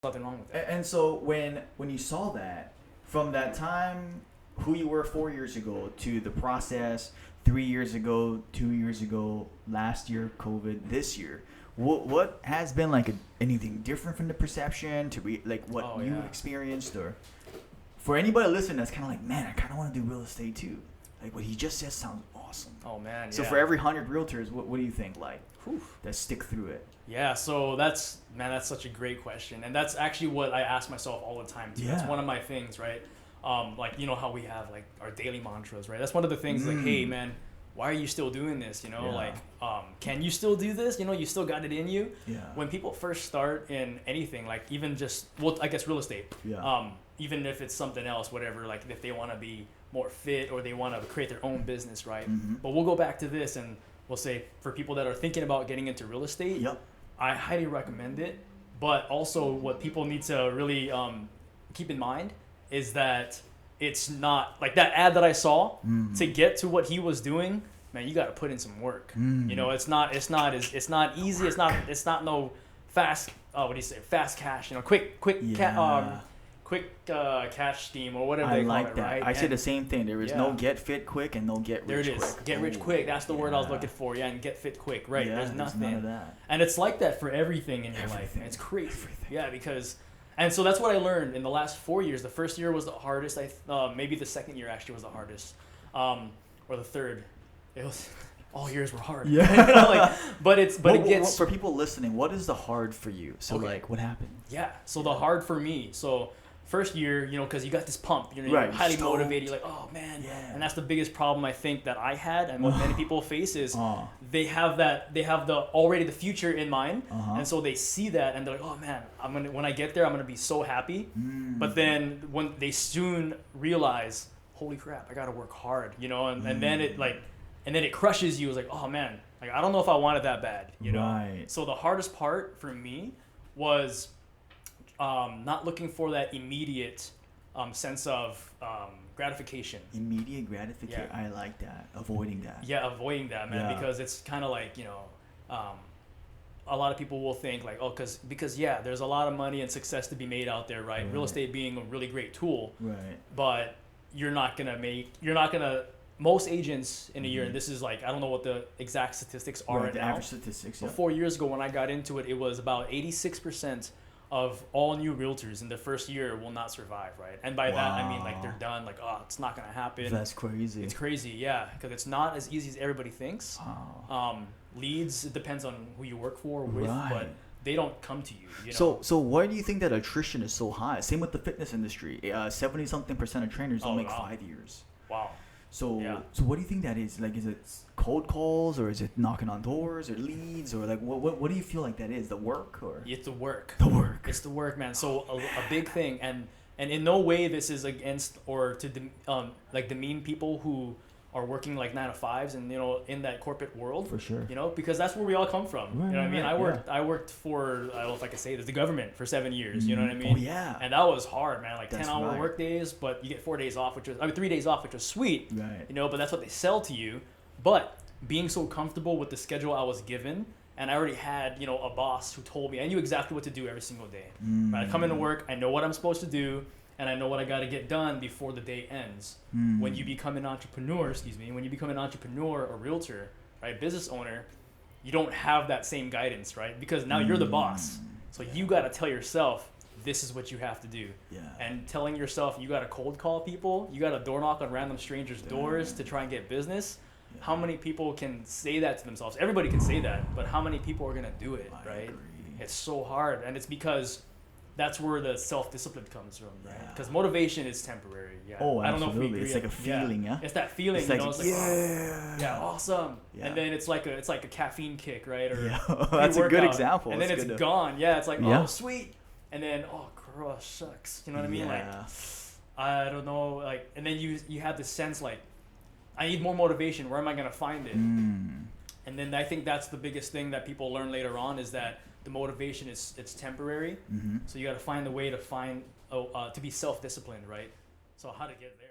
nothing wrong with that. And so when you saw that, from that time, who you were 4 years ago to the process 3 years ago, 2 years ago, last year, COVID, this year, what has been like anything different from the perception to like what you experienced, or for anybody listening that's kind of like, man, I kind of want to do real estate too. Like what he just said sounds awesome. Oh man. So for every 100 realtors, what do you think like that stick through it? Yeah, so that's such a great question, and that's actually what I ask myself all the time too. That's one of my things, right? Like you know how we have like our daily mantras, right? That's one of the things like, hey man, why are you still doing this? You know, like can you still do this? You know, you still got it in you. Yeah. When people first start in anything, like even just I guess real estate. Yeah. Even if it's something else, whatever, like if they want to be more fit or they want to create their own business, right? But we'll go back to this and we'll say for people that are thinking about getting into real estate, I highly recommend it. But also what people need to really keep in mind is that it's not like that ad that I saw to get to what he was doing. Man, you got to put in some work. You know, it's not easy. It's not no fast. What do you say? Fast cash. You know, quick cash scheme or whatever they call it, that. right? I say the same thing. There is no get fit quick and no get rich quick. There it is. Get rich quick. That's the word I was looking for. Yeah, and get fit quick. Right. Yeah, there's nothing. none of that. And it's like that for everything in your life. And it's crazy. Everything. Yeah, because... And so that's what I learned in the last 4 years. The first year was the hardest. Maybe the second year actually was the hardest. Or the third. It was... All years were hard. Yeah. You know, like, it gets... For people listening, what is the hard for you? So, like, what happened? Yeah. So, the hard for me... So... First year, you know, because you got this pump, you know, you're highly motivated, you're like, oh man, and that's the biggest problem I think that I had, and what many people face is they have already the future in mind, and so they see that and they're like, oh man, when I get there, I'm gonna be so happy, but then when they soon realize, holy crap, I gotta work hard, you know, and then it crushes you. It's like, oh man, like I don't know if I want it that bad, you know. Right. So the hardest part for me was. Not looking for that immediate sense of gratification. Immediate gratification. Yeah. I like that. Avoiding that. Yeah, avoiding that, man, because it's kind of like, you know, a lot of people will think like, oh, because there's a lot of money and success to be made out there, right? Real estate being a really great tool, right? But most agents in a year, and this is like, I don't know what the exact statistics are right now. The average statistics. But 4 years ago when I got into it, it was about 86% of all new realtors in the first year will not survive, right? And by that, I mean like they're done, like, oh, it's not going to happen. That's crazy. It's crazy, yeah, because it's not as easy as everybody thinks. Wow. Leads, it depends on who you work for or with, but they don't come to you, you know? So why do you think that attrition is so high? Same with the fitness industry. 70-something% of trainers don't make 5 years. Wow. So what do you think that is? Like, is it cold calls, or is it knocking on doors, or leads, or like what do you feel like that is? The work, or it's the work. The work. It's the work, man. So a big thing, and in no way this is against or to like demean people who are working like 9 to 5s and, you know, in that corporate world. For sure. You know, because that's where we all come from. Right, you know what I mean? I worked for, I don't know if I can say this, the government for 7 years. You know what I mean? Oh yeah. And that was hard, man. Like 10-hour work days, but you get 4 days off, 3 days off, which was sweet. Right. You know, but that's what they sell to you. But being so comfortable with the schedule I was given, and I already had, you know, a boss who told me, I knew exactly what to do every single day. Right? I come into work, I know what I'm supposed to do, and I know what I got to get done before the day ends. When you become an entrepreneur, or realtor, right, business owner, you don't have that same guidance, right? Because now you're the boss. So you got to tell yourself, this is what you have to do. Yeah. And telling yourself you got to cold call people, you got to door knock on random strangers' doors to try and get business. Yeah. How many people can say that to themselves? Everybody can say that, but how many people are going to do it, right? Agree. It's so hard, and it's because that's where the self-discipline comes from, right? Because motivation is temporary. Yeah. Oh, absolutely. I don't know if we agree. It's like a feeling, yeah? It's that feeling, it's like, you know? It's like, awesome. Yeah. And then it's like a caffeine kick, right? Or that's a good example. And then it's gone. Yeah, it's like, oh, sweet. And then, oh, gosh, shucks. You know what I mean? Like, I don't know. Like, and then you have this sense like, I need more motivation. Where am I going to find it? And then I think that's the biggest thing that people learn later on is that the motivation it's temporary. So you got to find a way to to be self-disciplined, right? So how to get there.